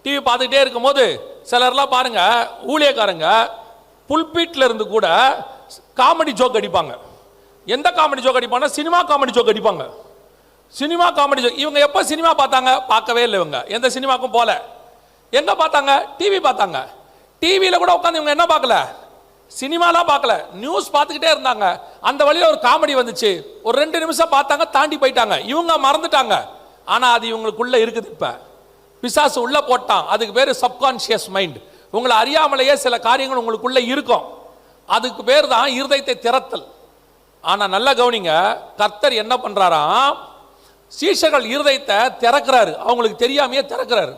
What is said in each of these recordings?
TV பார்த்துக்கிட்டே இருக்கும்போது சிலர்லாம் பாருங்க, ஊழியக்காரங்க புல்பீட்டில் இருந்து கூட காமெடி ஜோக் அடிப்பாங்க. எந்த காமெடி ஜோக் அடிப்பாங்க? சினிமா காமெடி ஜோக் அடிப்பாங்க. Cinema comedy joke. இவங்க எப்போ சினிமா பார்த்தாங்க? பார்க்கவே இல்லை. இவங்க எந்த சினிமாக்கும் போல. எங்க பார்த்தாங்க? டிவி பார்த்தாங்க. டிவியில் கூட உட்காந்து இவங்க என்ன பார்க்கல? சினிமாலாம் பார்க்கல, நியூஸ் பார்த்துக்கிட்டே இருந்தாங்க. அந்த வழியில் ஒரு காமெடி வந்துச்சு, ஒரு 2 நிமிஷம் பார்த்தாங்க, தாண்டி போயிட்டாங்க. இவங்க மறந்துட்டாங்க. ஆனால் அது இவங்களுக்குள்ள இருக்குது. இப்போ பிசாசு உள்ள போட்டான். அதுக்கு பேர் சப்கான்ஷியஸ் மைண்ட். உங்களை அறியாமலேயே சில காரியங்கள் உங்களுக்குள்ள இருக்கும். அதுக்கு பேர் தான் இருதயத்தை திறத்தல். ஆனால் நல்லா கவனிங்க, கர்த்தர் என்ன பண்றாராம்? சீஷர்கள் இருதயத்தை திறக்கிறாரு. அவங்களுக்கு தெரியாமையே திறக்கிறாரு.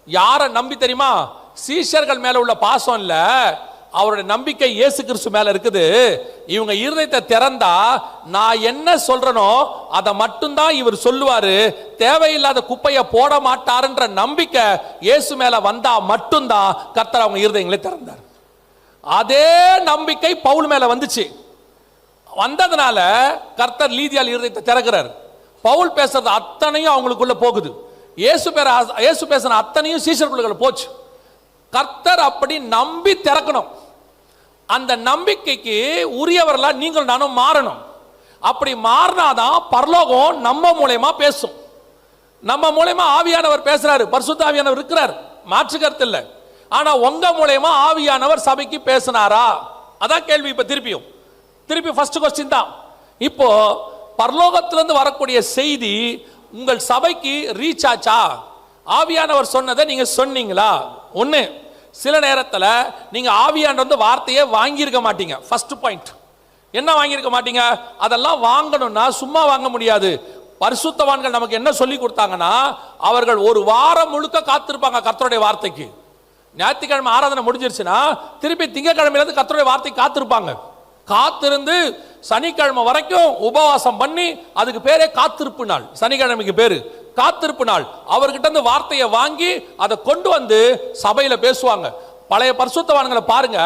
யாரை நம்பி தெரியுமா? சீஷர்கள் மேல உள்ள பாசம் இல்ல, அவருடைய நம்பிக்கை இயேசு கிறிஸ்து மேல இருக்குது. இவங்க இருதயத்தை திறந்தா நான் என்ன சொல்றனோ அதை மட்டும்தான் இவர் சொல்லுவாரு, தேவையில்லாத குப்பையை போட மாட்டாருன்ற நம்பிக்கை இயேசு மேல வந்தா மட்டும்தான் கர்த்தர் அவங்க இருதயங்களை திறந்தார். அதே நம்பிக்கை பவுல் மேல வந்துச்சு. வந்ததுனால கர்த்தர் லீதியால் இருதயத்தை திறக்கிறார். பவுல் பேசுறது அத்தனையும் அவங்களுக்குள்ள போகுது. இயேசு பேசுற அத்தனையும் சீஷர்களுக்குள்ள போச்சு. கர்த்தர் அப்படி நம்பி திறக்கணும். அந்த நம்பிக்கைக்கு உரியவர்களா நீங்கள் நானும் மாறணும். அப்படி மாறினாதான் பரலோகம் நம்ம மூலமா பேசும். நம்ம மூலமா ஆவியானவர் பேசுறாரு, பரிசுத்த ஆவியானவர் இருக்கிறார், மாற்று கருத்து இல்லை. ஆனா உங்க மூலமா ஆவியானவர் சபைக்கு பேசினாரா? அதான் கேள்வி. இப்ப திருப்பி ஃபர்ஸ்ட் கொஸ்டின் தான். இப்போ பரலோகத்திலிருந்து வரக்கூடிய செய்தி உங்கள் சபைக்கு ரீச் ஆச்சா? ஆவியானவர் சொன்னதை நீங்க சொன்னீங்களா? ஒண்ணு, சில நேரத்தில் நீங்க ஆவியானவர் வார்த்தையே வாங்கியிருக்க மாட்டீங்க. ஃபர்ஸ்ட் பாயிண்ட் என்ன வாங்கியிருக்க மாட்டீங்க? அதெல்லாம் வாங்கணும்னா சும்மா வாங்க முடியாது. பரிசுத்தவான்கள் நமக்கு என்ன சொல்லி கொடுத்தாங்கன்னா, அவர்கள் ஒரு வாரம் முழுக்க காத்திருப்பாங்க கர்த்தருடைய வார்த்தைக்கு. ஞாயிற்றுக்கிழமை ஆராதனை முடிஞ்சிருச்சுன்னா திருப்பி திங்கக்கிழமையிலிருந்து கர்த்தருடைய வார்த்தை காத்திருப்பாங்க. காத்திருந்து சனிக்கிழமை வரைக்கும் உபவாசம் பண்ணி, அதுக்கு பேரே காத்திருப்பு நாள். சனிக்கிழமைக்கு பேரு காத்திருப்பு நாள். அவர்கிட்ட இருந்து வார்த்தையை வாங்கி அதை கொண்டு வந்து சபையில பேசுவாங்க. பழைய பரிசுத்தவான்களை பாருங்க,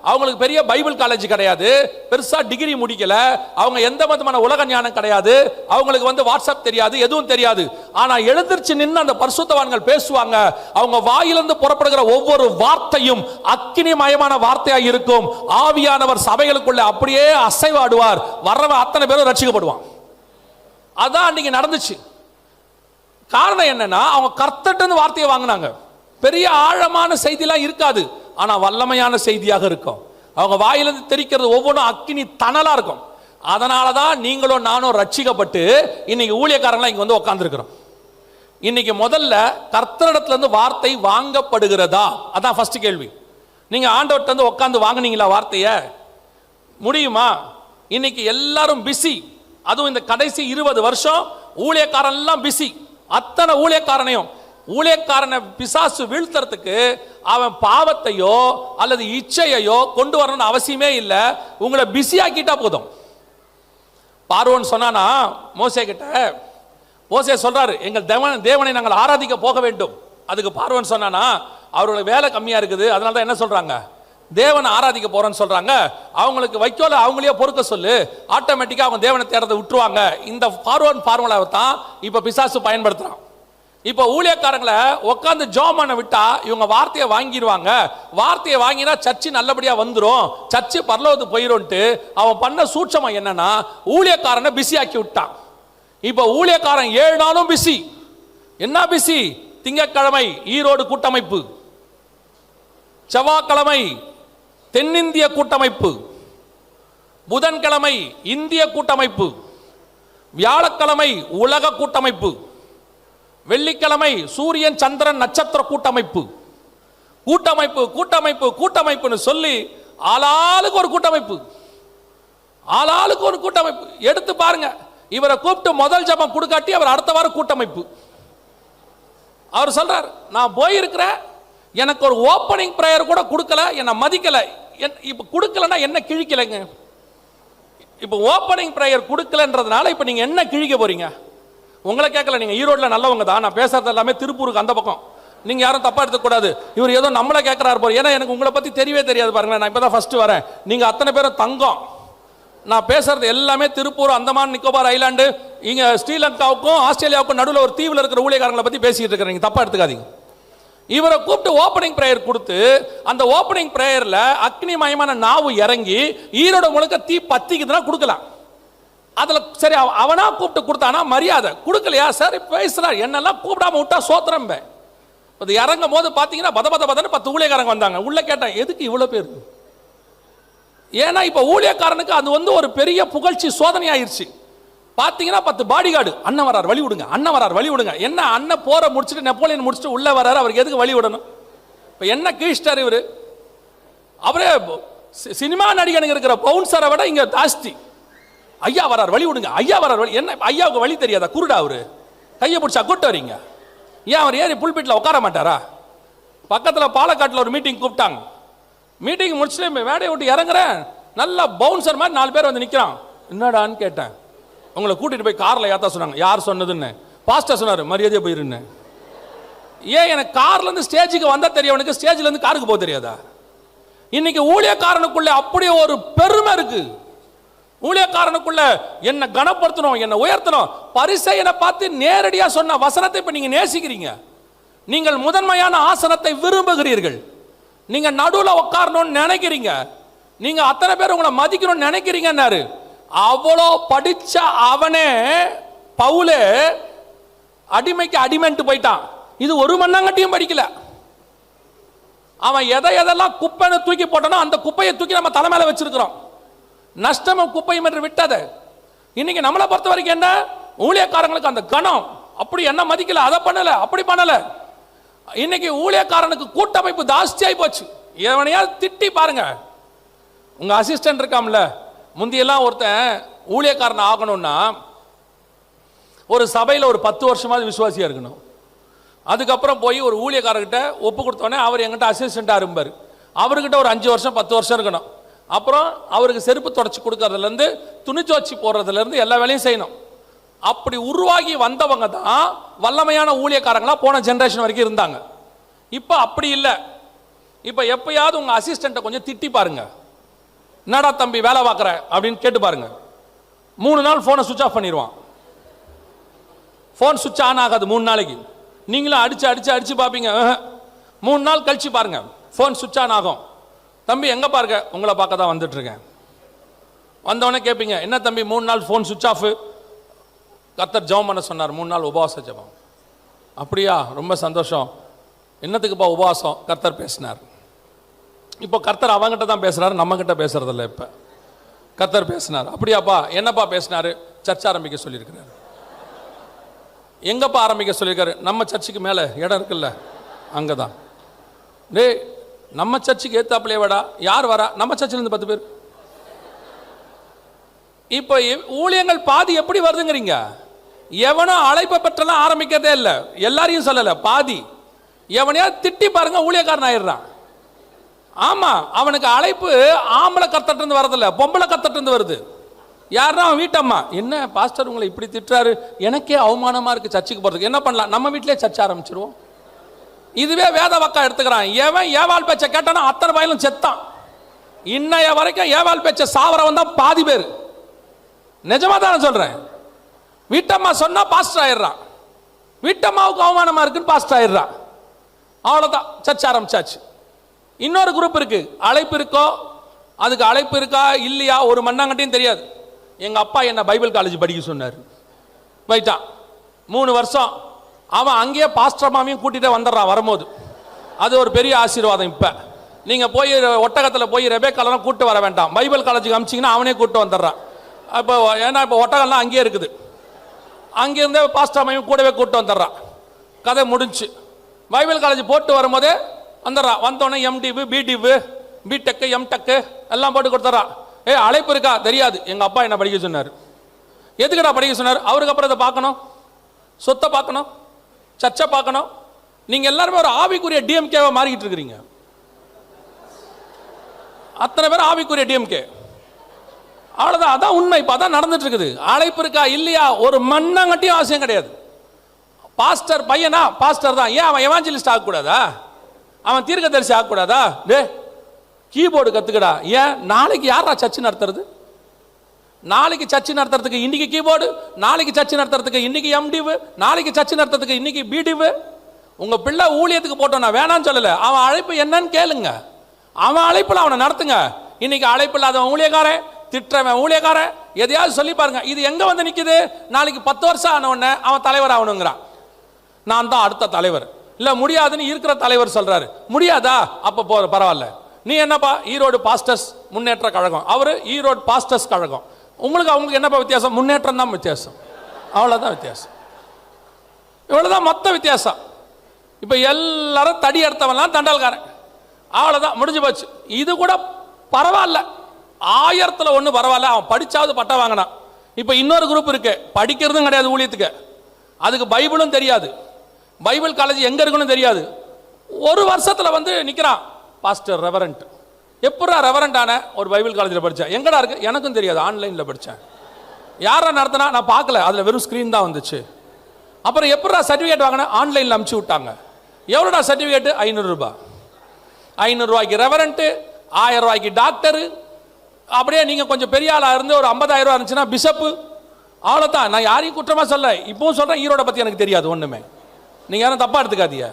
அவங்களுக்கு பெரிய பைபிள் காலேஜ் கிடையாது, பெருசா டிகிரி முடிக்கல, அவங்க எந்த விதமான உலக ஞானம் கிடையாது, அவங்களுக்கு வாட்ஸ்அப் தெரியாது, எதுவும் தெரியாது. ஆனா எழுந்திருச்சு நின்று அந்த பரிசுத்தவான்கள் பேசுவாங்க. அவங்க வாயிலிருந்து புறப்படுகிற ஒவ்வொரு வார்த்தையும் அக்கினிமயமான வார்த்தையா இருக்கும். ஆவியானவர் சபைகளுக்குள்ள அப்படியே அசைவாடுவார். வர்றவன் அத்தனை பேரும் ரட்சிக்கப்படுவான். அதான் அன்னைக்கு நடந்துச்சு. காரணம் என்னன்னா, அவங்க கர்த்தர்ட்ட வார்த்தையை வாங்கினாங்க. பெரிய ஆழமான செய்திலாம் இருக்காது, ஆனா வல்லமையான செய்தியாக இருக்கும். அவங்க வாயிலிருந்து தெரிக்கிறது ஒவ்வொன்றும் அக்கினி தணலா இருக்கும். அதனாலதான் நீங்களும் நானும் ரட்சிக்கப்பட்டு இன்னைக்கு ஊழியக்காரங்களா இங்க வந்து உட்கார்ந்துருக்கிறோம். இன்னைக்கு முதல்ல கர்த்தரிடத்துல இருந்து வார்த்தை வாங்கப்படுகிறதா? அதான் ஃபர்ஸ்ட் கேள்வி. நீங்க ஆண்டவர்ட்ட இருந்து உட்கார்ந்து வாங்குனீங்களா வார்த்தைய? முடியுமா? இன்னைக்கு எல்லாரும் பிஸி. அதுவும் இந்த கடைசி 20 வருஷம் ஊழியக்காரன் எல்லாம் பிஸி. அத்தனை ஊழியக்காரனை பிசாசு வீழ்த்துறதுக்கு அவன் பாவத்தையோ அல்லது இச்சையோ கொண்டு வரணும்னு அவசியமே இல்லை. உங்களை பிஸி ஆக்கிட்டா போதும். பார்வோன் சொன்னானா மோசே கிட்ட, மோசே சொல்றாரு, எங்கள் தேவனை நாங்கள் ஆராதிக்க போக வேண்டும். அதுக்கு பார்வோன் சொன்னானா, அவர்களுக்கு வேலை கம்மியா இருக்குது, அதனால தான் என்ன சொல்றாங்க, தேவனை ஆராதிக்க போறேன்னு சொல்றாங்க. அவங்களுக்கு வைக்கோல அவங்களே பொறுக்க சொல்லு, ஆட்டோமேட்டிக்கா அவங்க தேவனை தேடுறதை விட்டுருவாங்க. இந்த பார்வோன் ஃபார்முலாவை தான் இப்ப பிசாசு பயன்படுத்துறான். இப்ப ஊழியக்காரங்களை உட்காந்து ஜாம் பண்ண விட்டா இவங்க வார்த்தையை வாங்கிடுவாங்க. வார்த்தையை வாங்கினா சர்ச்சு நல்லபடியா வந்துடும், சர்ச்சு பரலோகத்துக்கு போயிடும்ட்டு அவன் பண்ண சூட்சமம் என்னன்னா, ஊழியக்காரனை பிஸி ஆக்கி விட்டான். இப்ப ஊழியக்காரன் 7 நாளும் பிஸி. என்ன பிஸி? திங்கட்கிழமை ஈரோடு கூட்டமைப்பு, செவ்வாய்க்கிழமை தென்னிந்திய கூட்டமைப்பு, புதன்கிழமை இந்திய கூட்டமைப்பு, வியாழக்கிழமை உலக கூட்டமைப்பு, வெள்ளிக்கிழமை சூரியன் சந்திரன் நட்சத்திர கூட்டமைப்பு. கூட்டமைப்பு கூட்டமைப்பு கூட்டமைப்புன்னு சொல்லி ஆளாளுக்கு ஒரு கூட்டமைப்பு, ஆளாளுக்கு ஒரு கூட்டமைப்பு. எடுத்து பாருங்க, இவரை கூப்பிட்டு முதல் ஜபம் கொடுக்காட்டி அவர் அடுத்த வாரம் கூட்டமைப்பு. அவர் சொல்றார், நான் போயிருக்கிறேன், எனக்கு ஒரு ஓப்பனிங் பிரேயர் கூட கொடுக்கல, என்னை மதிக்கல. இப்ப கொடுக்கலன்னா என்ன கிழிக்கலைங்க? இப்ப ஓப்பனிங் பிரேயர் கொடுக்கலன்றதுனால இப்ப நீங்க என்ன கிழிக்க போறீங்க? உங்களை கேட்கல, நீங்க ஈரோட்ல நல்லவங்க தான், நான் பேசுறது எல்லாமே திருப்பூருக்கு அந்த பக்கம், நீங்க யாரும் தப்பா எடுத்துக்கூடாது. இவர் ஏதோ நம்மளை கேட்கிறாரு போற, ஏன்னா எனக்கு உங்களை பத்தி தெரியவே தெரியாது. பாருங்களேன், நான் இப்பதான் ஃபர்ஸ்ட் வரேன், நீங்க அத்தனை பேரும் தங்கம். நான் பேசுறது எல்லாமே திருப்பூர், அந்தமான் நிக்கோபார் ஐலாண்டு, இங்க ஸ்ரீலங்காவுக்கும் ஆஸ்திரேலியாவுக்கும் நடுவில் ஒரு தீவில் இருக்கிற ஊழியக்காரங்களை பத்தி பேசிட்டு இருக்கிறீங்க, தப்பா எடுத்துக்காதீங்க. இவரை கூப்பிட்டு ஓப்பனிங் பிரேயர் கொடுத்து அந்த ஓப்பனிங் பிரேயர்ல அக்னிமயமான நாவு இறங்கி ஈரோட முழுக்க தீ பத்திக்குதுன்னா கொடுக்கலாம். அதுல சரி அவனா கூப்பிட்டு கொடுத்தானா மரியாதை, கொடுக்கலையா சரி பேசுறார், என்னெல்லாம் கூப்பிடாம விட்டா சோத்திரம். அது இறங்கும் போது பாத்தீங்கன்னா பதன்னு 10 ஊழியக்காரங்க வந்தாங்க. உள்ள கேட்டேன் எதுக்கு இவ்வளவு பேர்? ஏன்னா இப்ப ஊழியக்காரனுக்கு அது ஒரு பெரிய புகழ்ச்சி சோதனை ஆயிருச்சு. பாத்தீங்கன்னா 10 பாடிகார்டு, அண்ணன் வரார் வழி விடுங்க, அண்ணன் வரார் வழி விடுங்க. என்ன அண்ணன் போற முடிச்சுட்டு நெப்போலியன் முடிச்சுட்டு உள்ள வராரு, அவருக்கு எதுக்கு வழி விடணும்? இப்ப என்ன கீழ்ஸ்டார் இவரு? அவரே சினிமா நடிகனுங்க இருக்கிற பவுன்சரை விட இங்க ஜாஸ்தி. ஐயா வரார் வழி விடுங்க, ஐயா வரார் வழி. என்ன ஐயாவுக்கு வழி தெரியாதா? குருடா அவரு? கையை பிடிச்சா கூட்டு வரீங்க. ஏன் அவர் ஏறி புல்பிட்ல உட்கார மாட்டாரா? பக்கத்துல பாலக்காட்டுல ஒரு மீட்டிங் கூப்பிட்டாங்க. மீட்டிங் முடிச்சுட்டு வேலையை விட்டு இறங்குறேன், நல்ல பவுன்சர் மாதிரி 4 பேர் வந்து நிக்கிறான். என்னடான்னு கேட்டேன். உங்களை கூட்டிட்டு போய் கார்ல ஏத்தா சொன்னாங்க. யார் சொன்னதுன்னு? பாஸ்டர் சொன்னாரு, மரியாதையா போயிருன்னு. ஏன் எனக்கு கார்ல இருந்து ஸ்டேஜுக்கு வந்தா தெரியும், உனக்கு ஸ்டேஜ்ல இருந்து காருக்கு போக தெரியாதா? இன்னைக்கு ஊழியக்காரனுக்குள்ள அப்படியே ஒரு பெருமை இருக்கு. ஊழியக்காரனுக்குள்ள என்ன கனப்படுத்தணும், என்ன உயர்த்தணும். பரிசேயனை பார்த்து நேரடியா சொன்ன வசனத்தை இப்ப நீங்க நேசிக்கிறீங்க. நீங்கள் முதன்மையான ஆசனத்தை விரும்புகிறீர்கள். நீங்க நடுவுல உட்காரணும்னு நினைக்கிறீங்க. நீங்க அத்தனை பேர் உங்களை மதிக்கணும்னு நினைக்கிறீங்கன்னாரு. அவ்வளோ படிச்ச அவனே பவுலே அடிமைக்கு அடிமைன்ட்டு போயிட்டான். இது ஒரு மண்ணாங்கட்டியும் படிக்கல. அவன் எதெல்லாம் குப்பைன்னு தூக்கி போட்டானோ அந்த குப்பையை தூக்கி நம்ம தலைமையில வச்சிருக்கிறோம். நஷ்டமும் குப்பையும் என்று விட்டது. இன்னைக்கு நம்மளை பொறுத்த வரைக்கும் என்ன, ஊழியக்காரங்களுக்கு அந்த கணம் அப்படி என்ன மதிக்கல, அதை பண்ணல, அப்படி பண்ணல. இன்னைக்கு ஊழியக்காரனுக்கு கூட்டமைப்பு ஜாஸ்தியாகி போச்சு. எவனையாவது திட்டி பாருங்க. உங்க அசிஸ்டன்ட் இருக்காம்ல, முந்தியெல்லாம் ஒருத்தன் ஊழியக்காரன் ஆகணும்னா ஒரு சபையில் ஒரு 10 வருஷமாவது விசுவாசியா இருக்கணும். அதுக்கப்புறம் போய் ஒரு ஊழியக்காரர்கிட்ட ஒப்பு கொடுத்தோடனே அவர் எங்கிட்ட அசிஸ்டண்டா இருப்பார். அவர்கிட்ட ஒரு 5 வருஷம் 10 வருஷம் இருக்கணும். அப்புறம் அவருக்கு செருப்பு தொடச்சி கொடுக்கறதுலேருந்து துணி துவச்சி போடுறதுலேருந்து எல்லா வேலையும் செய்யணும். அப்படி உருவாகி வந்தவங்க தான் வல்லமையான ஊழியக்காரங்களா போன ஜெனரேஷன் வரைக்கும் இருந்தாங்க. இப்போ அப்படி இல்லை. இப்போ எப்பயாவது உங்க அசிஸ்டண்ட்டை கொஞ்சம் திட்டி பாருங்க. என்னடா தம்பி வேலை பார்க்குற அப்படின்னு கேட்டு பாருங்க. 3 நாள் போனை சுவிட்ச் ஆஃப் பண்ணிடுவான். போன் சுவிட்ச் ஆன் ஆகாது 3 நாளைக்கு. நீங்களும் அடிச்சு அடிச்சு அடிச்சு பார்ப்பீங்க. 3 நாள் கழிச்சு பாருங்க போன் சுவிட்ச் ஆன் ஆகும். தம்பி எங்க பாருங்க, உங்களை பார்க்க தான் வந்துட்டு இருக்கேன். வந்தவொடனே கேட்பீங்க, என்ன தம்பி 3 நாள் போன் சுவிட்ச் ஆஃப்? கர்த்தர் ஜெபம் பண்ண சொன்னார், 3 நாள் உபவாச ஜெபம். அப்படியா, ரொம்ப சந்தோஷம். என்னத்துக்குப்பா உபவாசம்? கர்த்தர் பேசினார். இப்போ கர்த்தர் அவங்ககிட்ட தான் பேசுறாரு, நம்ம கிட்ட பேசுறதில்ல. இப்ப கர்த்தர் பேசினார். அப்படியாப்பா, என்னப்பா பேசினாரு? சர்ச் ஆரம்பிக்க சொல்லியிருக்கிறாரு. எங்கப்பா ஆரம்பிக்க சொல்லியிருக்காரு? நம்ம சர்ச்சுக்கு மேல இடம் இருக்குல்ல, அங்கதான். டேய், நம்ம சர்ச்சுக்கு ஏத்தாப்பிலே வாடா. யார் வரா? நம்ம சர்ச்சில் இருந்து 10 பேர். இப்ப ஊழியங்கள் பாதி எப்படி வருதுங்கிறீங்க? எவனும் அழைப்பை பெற்றெல்லாம் ஆரம்பிக்கிறதே இல்லை. எல்லாரையும் சொல்லல, பாதி. எவனையா திட்டி பாருங்க, ஊழியக்காரன் ஆயிடுறான். ஆமா, அவனுக்கு அழைப்பு ஆம்பளை கர்த்தர்ட்ட இருந்து வரதில்ல, பொம்பளை கர்த்தர்ட்ட இருந்து வருது. யாருன்னா அவன் வீட்டம்மா, என்ன பாஸ்டர் உங்களை இப்படி திட்டுறாரு, எனக்கே அவமானமா இருக்கு சர்ச்சுக்கு போறதுக்கு. என்ன பண்ணலாம்? நம்ம வீட்டிலே சர்ச் ஆரம்பிச்சிருவோம். இதுவே வேத வக்கா எடுத்துக்கிறான். எவன் ஏவாள் பேச்ச கேட்டானா அத்தனை பயிலும் செத்தான். இன்னைய வரைக்கும் ஏவாள் பேச்ச சாவரவன் தான் பாதி பேர். நிஜமா தானே சொல்றேன். வீட்டம்மா சொன்னா பாஸ்டர் ஆயிடுறான். வீட்டம்மாவுக்கு அவமானமா இருக்குன்னு பாஸ்டர் ஆயிடுறான். அவ்வளவுதான், சர்ச் ஆரம்பிச்சாச்சு. இன்னொரு குரூப் இருக்கு, அழைப்பு இருக்கோ அதுக்கு அழைப்பு இருக்கா இல்லையா ஒரு மண்ணாங்கட்டியும் தெரியாது. எங்க அப்பா என்ன பைபிள் காலேஜ் படிக்க சொன்னார், போயிட்டான் 3 வருஷம். அவன் அங்கேயே பாஸ்டர் மாமியும் கூட்டிகிட்டே வந்துடுறான் வரும்போது. அது ஒரு பெரிய ஆசீர்வாதம். இப்போ நீங்கள் போய் ஒட்டகத்தில் போய் ரெபேக்காலாம் கூப்பிட்டு வர வேண்டாம், பைபிள் காலேஜுக்கு அமிச்சிங்கன்னா அவனே கூப்பிட்டு வந்துடுறான். இப்போ ஏன்னா இப்போ ஒட்டகம்லாம் அங்கேயே இருக்குது. அங்கேருந்தே பாஸ்டர் மாமியும் கூடவே கூப்பிட்டு வந்துடுறான். கதை முடிஞ்சு. பைபிள் காலேஜ் போட்டு வரும்போதே வந்துடுறான். வந்தோடனே எம்டிவு, பிடிவு, பிடெக்கு, எம்டெக்கு எல்லாம் போட்டு கொடுத்துட்றான். அழைப்பு இருக்கா? தெரியாது. எங்கள் அப்பா என்ன படிக்க சொன்னார். எதுக்குடா படிக்க சொன்னார்? அவருக்கு அப்புறம் இதை பார்க்கணும், சொத்தை பார்க்கணும், சர்ச்சை பார்க்கணும். நீங்க எல்லாருமே ஒரு ஆவிக்குரிய டிஎம்கேவை மாறிக்கிட்டு இருக்கிறீங்க. அத்தனை பேர் ஆவிக்குரிய டிஎம்கே. அவ்வளவுதான், அதான் உண்மை. இப்ப அதான் நடந்துட்டு இருக்குது. அழைப்பு இருக்கா இல்லையா ஒரு மண்ணாங்கட்டியும் அவசியம் கிடையாது. பாஸ்டர் பையனா பாஸ்டர் தான். ஏன் அவன் எவாஞ்சலிஸ்ட் ஆகக்கூடாதா? அவன் தீர்க்கதரிசி ஆகக்கூடாதா? டே, கீபோர்டு கத்துக்கடா. ஏன்? நாளைக்கு யாரா சர்ச்சு நடத்துறது? நாளைக்கு சர்ச்சு நடத்துறதுக்கு இன்னைக்கு கீபோர்டு, நாளைக்கு சர்ச்சு நடத்துறதுக்கு இன்னைக்கு எம்டிவு, நாளைக்கு சர்ச்சு நடத்துறதுக்கு இன்னைக்கு பிடிவு. உங்க பிள்ளை ஊழியத்துக்கு போட்டோம், நான் வேணான்னு சொல்லல, அவன் அழைப்பு என்னன்னு கேளுங்க, அவன் அழைப்புல அவனை நடத்துங்க. இன்னைக்கு அழைப்பு இல்லாதவன் ஊழியக்காரன், திட்டவன் ஊழியக்காரன், எதையாவது சொல்லி பாருங்க. இது எங்க வந்து நிக்குது? நாளைக்கு 10 வருஷம் ஆன உடனே அவன் தலைவர் ஆகணுங்கிறான். நான் தான் அடுத்த தலைவர். இல்ல முடியாதுன்னு இருக்கிற தலைவர் சொல்றாரு. முடியாதா? அப்ப பரவாயில்ல, நீ என்னப்பா ஈரோடு பாஸ்டர்ஸ் முன்னேற்ற கழகம், அவரு ஈரோடு பாஸ்டர்ஸ் கழகம். அவங்களுக்கு என்னப்பா வித்தியாசம்? முன்னேற்றம் தான் வித்தியாசம், அவ்வளவுதான் வித்தியாசம், இவ்வளவுதான் மொத்த வித்தியாசம். இப்ப எல்லாரும் தடி எடுத்தவன்லாம் தண்டால்காரன், அவ்வளவுதான், முடிஞ்சு போச்சு. இது கூட பரவாயில்ல, 1000ல் 1 பரவாயில்ல, அவன் படிச்சாவது பட்டம் வாங்கினான். இப்ப இன்னொரு குரூப் இருக்கு, படிக்கிறதும் கிடையாது ஊழியத்துக்கு, அதுக்கு பைபிளும் தெரியாது, பைபிள் காலேஜ் எங்க இருக்குன்னு தெரியாது. ஒரு வருஷத்துல வந்து நிக்கிறான் பாஸ்டர் ரெவரண்ட். எப்படா ரெவரண்ட் ஆன? ஒரு பைபிள் காலேஜில் படித்தேன். எங்கடா இருக்கு? எனக்கும் தெரியாது, ஆன்லைனில் படித்தேன். யாரா நடத்தினா? நான் பார்க்கல, அதில் வெறும் ஸ்க்ரீன் தான் வந்துச்சு. அப்புறம் எப்படா சர்டிஃபிகேட் வாங்கின? ஆன்லைனில் அமுச்சு விட்டாங்க. எவ்வளோடா சர்டிஃபிகேட்டு? 500 ரூபாய். 500 ரூபாய்க்கு ரெவரண்ட்டு, 1000 ரூபாய்க்கு டாக்டரு, அப்படியே நீங்கள் கொஞ்சம் பெரிய ஆளாக இருந்து ஒரு 50,000 ரூபா இருந்துச்சுன்னா பிஷப்பு, அவ்வளோதான். நான் யாரையும் குற்றமாக சொல்ல, இப்பவும் சொல்கிறேன், ஈரோட பற்றி எனக்கு தெரியாது ஒன்றுமே, நீங்கள் யாரும் தப்பாக எடுத்துக்காதீங்க.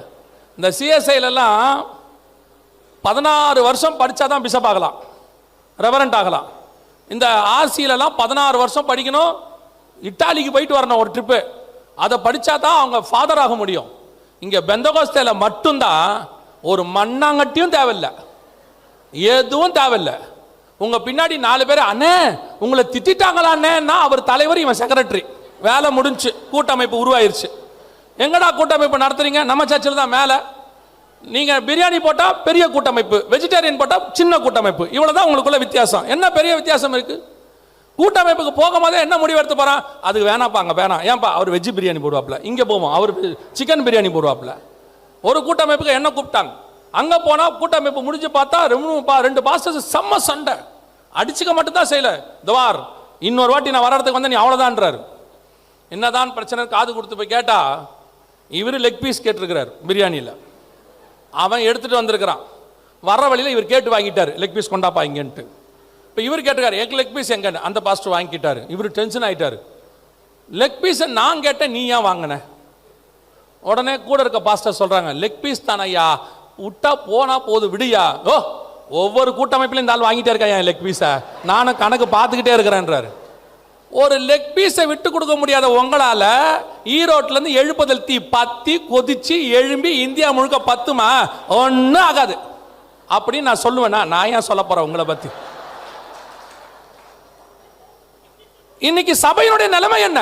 இந்த சிஎஸ்ஐலெல்லாம் 16 வருஷம் படித்தாதான் பிஷப் ஆகலாம், ரெவரண்ட் ஆகலாம். இந்த ஆர்சியிலலாம் 16 வருஷம் படிக்கணும், இட்டாலிக்கு போயிட்டு வரணும் ஒரு ட்ரிப்பு, அதை படித்தா தான் அவங்க ஃபாதர் ஆக முடியும். இங்கே பெந்தகோஸ்தேல மட்டும்தான் ஒரு மண்ணாங்கட்டியும் தேவையில்லை, எதுவும் தேவையில்லை. உங்கள் பின்னாடி 4 பேர் அண்ணே உங்களை திட்டாங்களான்னா அவர் தலைவர், இவன் செக்ரட்டரி, வேலை முடிஞ்சு, கூட்டமைப்பு உருவாயிருச்சு. எங்கடா கூட்டமைப்பு நடத்துறீங்க? நம்ம சர்ச்சில் தான். மேலே நீங்கள் பிரியாணி போட்டால் பெரிய கூட்டமைப்பு, வெஜிடேரியன் போட்டால் சின்ன கூட்டமைப்பு, இவ்வளோதான் உங்களுக்குள்ள வித்தியாசம். என்ன பெரிய வித்தியாசம் இருக்குது? கூட்டமைப்புக்கு போகும்போதே என்ன முடிவு எடுத்து போகிறான்? அதுக்கு வேணாப்பாங்க, வேணாம், ஏன்பா அவர் வெஜ் பிரியாணி போடுவாப்ல, இங்கே போவோம் அவர் சிக்கன் பிரியாணி போடுவாப்ல. ஒரு கூட்டமைப்புக்கு என்ன கூப்பிட்டாங்க, அங்கே போனால் கூட்டமைப்பு முடிஞ்சு பார்த்தா 2 பாஸ்டர்ஸ் செம்ம சண்டை, அடிச்சுக்க மட்டும்தான் செய்யல. துவார் இன்னொரு வாட்டி நான் வர்றதுக்கு வந்து நீ அவ்வளோதான்றாரு. என்னதான் பிரச்சனை? காது கொடுத்து போய் கேட்டா இவர் லெக் பீஸ் கேட்டிருக்கிறார் பிரியாணியில், அவன் எடுத்துட்டு வந்திருக்கிறான். வர்ற வழியில் இவர் கேட்டு வாங்கிட்டாரு, லெக் பீஸ் கொண்டாப்பா இங்கன்ட்டு. இப்போ இவர் கேட்டுக்காரு, எங்க லெக் பீஸ் எங்கன்னு, அந்த பாஸ்டர் வாங்கிட்டாரு. இவர் டென்ஷன் ஆயிட்டாரு. லெக் பீஸை நான் கேட்டேன், நீ ஏன் வாங்கின? உடனே கூட இருக்க பாஸ்டர் சொல்றாங்க, லெக் பீஸ் தானையா, விட்டா போனா போது விடியா. ஓ, ஒவ்வொரு கூட்டமைப்பிலும் இந்த ஆள் வாங்கிட்டே இருக்கா என் லெக் பீஸை, நானும் கணக்கு பார்த்துக்கிட்டே இருக்கிறேன்றாரு. ஒரு லெக் பீஸை விட்டு கொடுக்க முடியாத உங்களால ஈரோட்ல இருந்து எழுப்புதல் தீ பத்தி கொதிச்சு எழும்பி இந்தியா முழுக்க பத்துமா? ஒன்னும் ஆகாது அப்படின்னு நான் சொல்லுவேன்னா, நான் ஏன் சொல்ல போறேன் உங்களை பத்தி? இன்னைக்கு சபையினுடைய நிலைமை என்ன?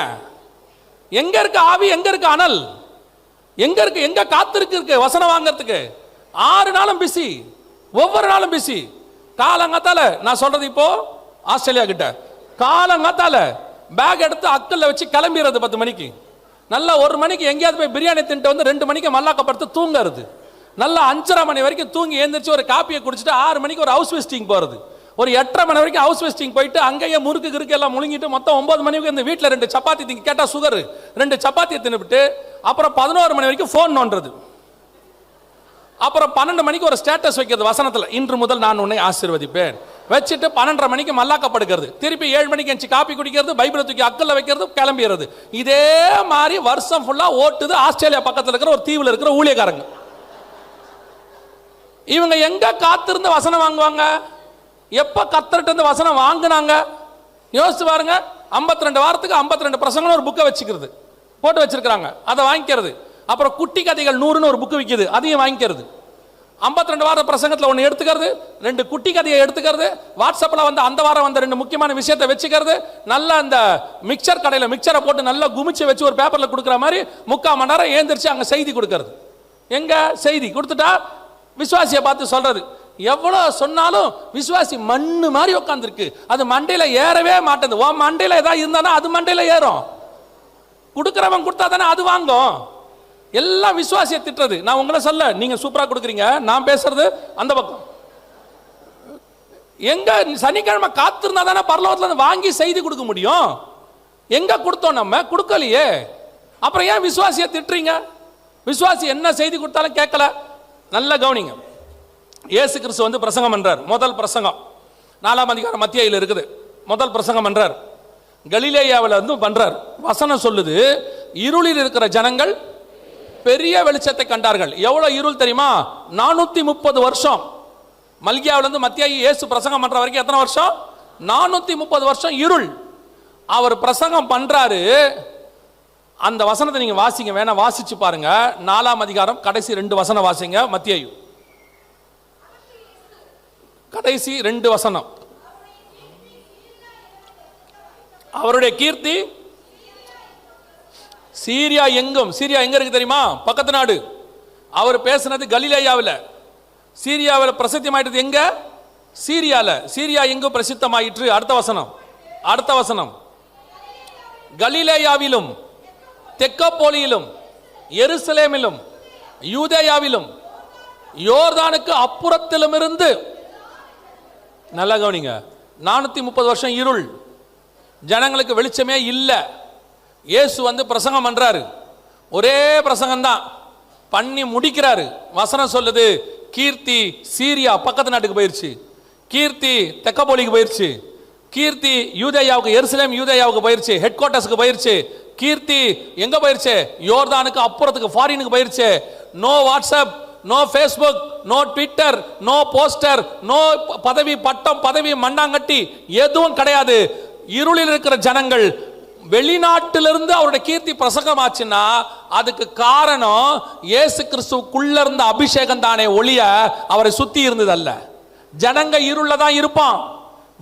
எங்க இருக்கு ஆவி? எங்க இருக்கு அனல்? எங்க இருக்கு? எங்க காத்திருக்கு வசனம் வாங்கறதுக்கு? 6 நாளும் பிஸி, ஒவ்வொரு நாளும் பிஸி. காலங்காத்தால நான் சொல்றது, இப்போ ஆஸ்திரேலியா கிட்ட காலங்காத்தால பேக் எடுத்து அக்கல்ல வச்சு கிளம்பிடுறது 10 மணிக்கு. நல்லா 1 மணிக்கு எங்கேயாவது போய் பிரியாணி தின்ட்டு வந்து 2 மணிக்கு மல்லாக்கப்படுத்து தூங்குறது. நல்லா 5:30 மணி வரைக்கும் தூங்கி எழுந்திரிச்சு ஒரு காப்பியை குடிச்சிட்டு 6 மணிக்கு ஒரு ஹவுஸ் விசிட்டிங் போறது. ஒரு 8:30 மணி வரைக்கும் ஹவுஸ் விசிட்டிங் போயிட்டு அங்கேயே முறுக்கு கிறுக்கு எல்லாம் முழுங்கிட்டு மொத்தம் 9 மணி வரைக்கும் இந்த வீட்டில் 2 சப்பாத்தி திங்க கேட்டா சுகர் 2 சப்பாத்தியை தின்னுபிட்டு அப்புறம் 11 மணி வரைக்கும் ஃபோன் நோண்டுறது. அப்புறம் 12 மணிக்கு ஒரு ஸ்டேட்டஸ் வைக்கிறது வசனத்தில், இன்று முதல் நான் உன்னை ஆசீர்வதிப்பேன் வச்சுட்டு 12:30 மணிக்கு மல்லாக்கப்படுகிறது. திருப்பி 7 மணிக்கு எஞ்சி காப்பி குடிக்கிறது, பைபிளை தூக்கி அக்கல்ல வைக்கிறது, கிளம்பிடுறது. இதே மாதிரி வருஷம் ஃபுல்லா ஓட்டுது ஆஸ்திரேலியா பக்கத்தில் இருக்கிற ஒரு தீவில் இருக்கிற ஊழியக்காரங்க. இவங்க எங்க காத்திருந்து வசனம் வாங்குவாங்க? எப்ப கத்தர்ட்ட இருந்து வசனம் வாங்கினாங்க? யோசிச்சு பாருங்க. 52 வாரத்துக்கு 52 பிரசங்கம் ஒரு புக்கை வச்சுக்கிறது, போட்டு வச்சிருக்காங்க, அதை வாங்கிக்கிறது. அப்புறம் குட்டி கதைகள் 100ன்னு ஒரு புக்கு விற்கிது, அதையும் வாங்கிக்கிறது. 52 வார பிரசங்கத்தில் 1 எடுத்துக்கிறது, 2 குட்டி கதையை எடுத்துக்கிறது, வாட்ஸ்அப்பில் வந்து அந்த வாரம் வந்த 2 முக்கியமான விஷயத்தை வச்சுக்கிறது, நல்லா அந்த மிக்சர் கடையில் மிக்சரை போட்டு நல்லா குமிச்சு வச்சு ஒரு பேப்பரில் கொடுக்குற மாதிரி 3/4 மணி நேரம் ஏந்திரிச்சு அங்கே செய்தி கொடுக்கறது. எங்க செய்தி கொடுத்துட்டா விசுவாசியை பார்த்து சொல்றது. எவ்வளோ சொன்னாலும் விசுவாசி மண்ணு மாதிரி உட்காந்துருக்கு, அது மண்டையில் ஏறவே மாட்டேங்குது. உன் மண்டையில் ஏதாவது இருந்தானா அது மண்டையில் ஏறும், கொடுக்குறவன் கொடுத்தா தானே அது வாங்கும். எல்லாம் விசுவாசியை திட்டுறது. நான் உங்களை சொல்ல, நீங்க சூப்பரா கொடுக்குறீங்க, நான் பேசுறது அந்த பக்கம். எங்க சனிக்கிழமை காத்திருந்தா தானே பரலோகத்துல வாங்கி செய்தி கொடுக்க முடியும். எங்க கொடுத்தோம்? நம்ம கொடுக்கலையே. அப்புறம் ஏன் விசுவாசியை திட்டுறீங்க? விசுவாசி என்ன செய்தி கொடுத்தாலும் கேட்கல. நல்ல கவனிங்க. இயேசு கிறிஸ்து வந்து பிரசங்கம் பண்றார். முதல் பிரசங்கம் 4ஆம் அதிகாரம் மத்தியில இருக்குது. முதல் பிரசங்கம் பண்றார், கலிலேயாவில் வந்து பண்றார். வசனம் சொல்லுது, இருளில் இருக்கிற ஜனங்கள் பெரிய வெளிச்சத்தை கண்டார்கள். எவ்வளவு இருள் தெரியுமா? 430 வருஷம். மல்கியாவிலிருந்து மத்தியாயி இயேசு பிரசங்கம் பண்ற வரைக்கும் எத்தனை வருஷம்? 430 வருஷம் இருள். அவர் பிரசங்கம் பண்றாரு. அந்த வசனத்தை நீங்க வாசிங்க, வேணா வாசிச்சு பாருங்க. 4ஆம் அதிகாரம் கடைசி 2 வசனம் வாசிங்க. மத்தியாயு கடைசி 2 வசனம். அவருடைய கீர்த்தி சீரியா எங்கும். சீரியா எங்க இருக்கு தெரியுமா? பக்கத்து நாடு. அவர் பேசினது கலிலேயாவில். சீரியாவில் பிரசித்தமாயிட்டது எங்க? சீரியால. சீரியா எங்கும் பிரசித்தமாயிற்று. அடுத்த வசனம். கலிலேயாவிலும் தெக்கப்போலியிலும் எருசலேமிலும் யூதேயாவிலும் யோர்தானுக்கு அப்புறத்திலும் இருந்து. நல்லா கவனிங்க. 430 வருஷம் இருள், ஜனங்களுக்கு வெளிச்சமே இல்லை. இயேசு வந்து பிரசங்கம் பண்றாரு. ஒரே பிரசங்கம் தான் பண்ணி முடிக்கிறாரு. வசனம் சொல்லுது, கீர்த்தி சீரியா பக்கத்து நாட்டுக்கு போயிருச்சு, கீர்த்தி தெக்கப்போலிக்கு போயிருச்சு, கீர்த்தி யூதேயாவுக்கு, எருசலேம் யூதேயாவுக்கு போயிருச்சு, ஹெட் குவார்ட்டர்ஸ்க்கு போயிருச்சு. கீர்த்தி எங்க போயிருச்சு? யோர்தானுக்கு அப்புறத்துக்கு, ஃபாரினுக்கு போயிருச்சு. No WhatsApp, no Facebook, no Twitter, no poster, no பதவி பட்டம், பதவி மண்ணாங்கட்டி எதுவும் கிடையாது. இருளில் இருக்கிற ஜனங்கள் வெளிநாட்டிலிருந்து அவருடைய கீர்த்தி பிரசங்கமாச்சுன்னா அதுக்கு காரணம் இயேசு கிறிஸ்துவுக்குள்ள இருந்த அபிஷேகம் தானே ஒளிய அவரை சுத்தி இருந்தது அல்ல. ஜனங்க இருள தான் இருப்பான்,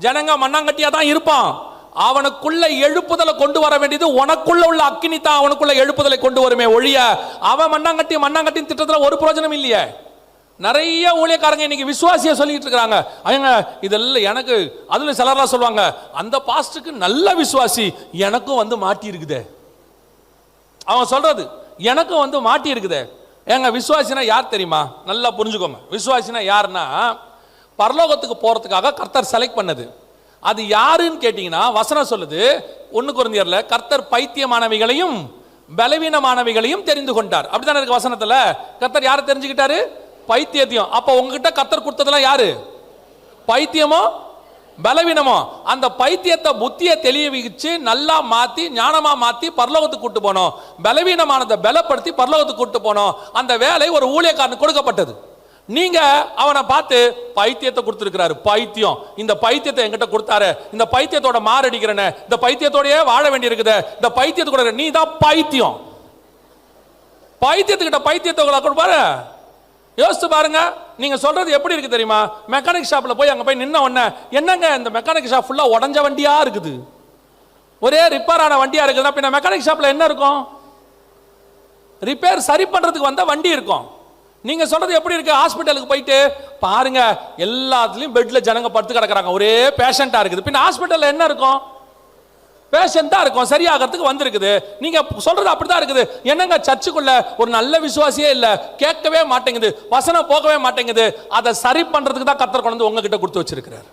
ஜனங்க மண்ணாங்கட்டியா தான் இருப்பான். அவனுக்குள்ள எழுப்புதலை கொண்டு வர வேண்டியது உனக்குள்ள உள்ள அக்கினி தான் அவனுக்குள்ள எழுப்புதலை கொண்டு வருமே ஒழிய அவன் மண்ணாங்கட்டி திட்டத்துல ஒரு பிரயோஜனம் இல்லையே. நிறைய ஊழியக்காரங்க இன்னைக்கு விசுவாசிய சொல்லிட்டு இருக்காங்க. அவங்க இதெல்லாம் எனக்கு, அதுல சிலர்லாம் சொல்லுவாங்க, அந்த பாஸ்டருக்கு நல்ல விசுவாசி, எனக்கும் வந்து மாட்டி இருக்குதே. அவன் சொல்றது எனக்கும் வந்து மாட்டி இருக்குதே. ஏங்க விசுவாசினா யார் தெரியுமா? நல்லா புரிஞ்சுக்கோங்க. விசுவாசினா யாருன்னா பரலோகத்துக்கு போறதுக்காக கர்த்தர் செலக்ட் பண்ணது. அது யாருன்னு கேட்டீங்கன்னா வசனம் சொல்லுது 1 கொரிந்தியர்ல, கர்த்தர் பைத்தியமானவைகளையும் பலவீனமானவைகளையும் தெரிந்து கொண்டார். அப்படித்தானே இருக்கு வசனத்துல. கர்த்தர் யாரை தெரிஞ்சுக்கிட்டாரு? பைத்தியத்தையும். அப்ப உங்ககிட்ட கர்த்தர் கொடுத்ததெல்லாம் யாரு? பைத்தியமோ பலவீனமோ? அந்த பைத்தியத்தை புத்தியை தெளிவிச்சு நல்லா மாத்தி ஞானமா மாத்தி பரலோகத்துக்கு கூட்டு போனோம். பலவீனமானதை பலப்படுத்தி பரலோகத்துக்கு கூட்டு போனோம். அந்த வேலை ஒரு ஊழியக்காரனுக்கு கொடுக்கப்பட்டது. நீங்க அவனை பார்த்து பைத்தியத்தை கொடுத்திருக்கிறாரு, பைத்தியம், இந்த பைத்தியத்தை என்கிட்ட கொடுத்தாரு, இந்த பைத்தியத்தோட மாரடிக்கிறேன்னு, இந்த பைத்தியத்தோடயே வாழ வேண்டி இருக்குது, இந்த பைத்தியத்தை கூட நீ தான் பைத்தியம். பைத்தியத்துக்கிட்ட பைத்தியத்தை கொடுப்பாரு. யோசிச்சு பாருங்க. நீங்க சொல்றது எப்படி இருக்கு தெரியுமா? மெக்கானிக் ஷாப்ல போய் அங்க போய் நின்ன உடனே, என்னங்க இந்த மெக்கானிக் ஷாப் ஃபுல்லா உடஞ்ச வண்டியா இருக்குது, ஒரே ரிப்பேர் ஆன வண்டியா இருக்குதுன்னா பின்ன மெக்கானிக் ஷாப்ல என்ன இருக்கும்? ரிப்பேர் சரி பண்றதுக்கு வந்த வண்டி இருக்கும். நீங்க சொல்றது எப்படி இருக்கு? ஹாஸ்பிட்டலுக்கு போயிட்டு பாருங்க, எல்லாத்துலயும் பெட்ல ஜனங்க படுத்து கிடக்குறாங்க, ஒரே பேஷண்டா இருக்குது. பின்ன ஹாஸ்பிட்டல்ல என்ன இருக்கும்? பேஷண்ட் தான் இருக்கும், சரியாகிறதுக்கு வந்திருக்குது. நீங்க சொல்றது அப்படிதான் இருக்குது. என்னங்க சர்ச்சுக்குள்ள ஒரு நல்ல விசுவாசியே இல்ல, கேட்கவே மாட்டேங்குது, வசனம் போகவே மாட்டேங்குது. அதை சரி பண்றதுக்கு தான் கர்த்தர் கொண்டு வந்து உங்ககிட்ட கொடுத்து வச்சிருக்கிறார்.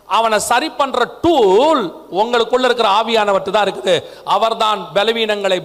அவனை சரி பண்ற டூல் உங்களுக்குள்ள இருக்கிற ஆவியானவர்கிட்ட தான் இருக்குது. அவர்தான் பலவீனங்களை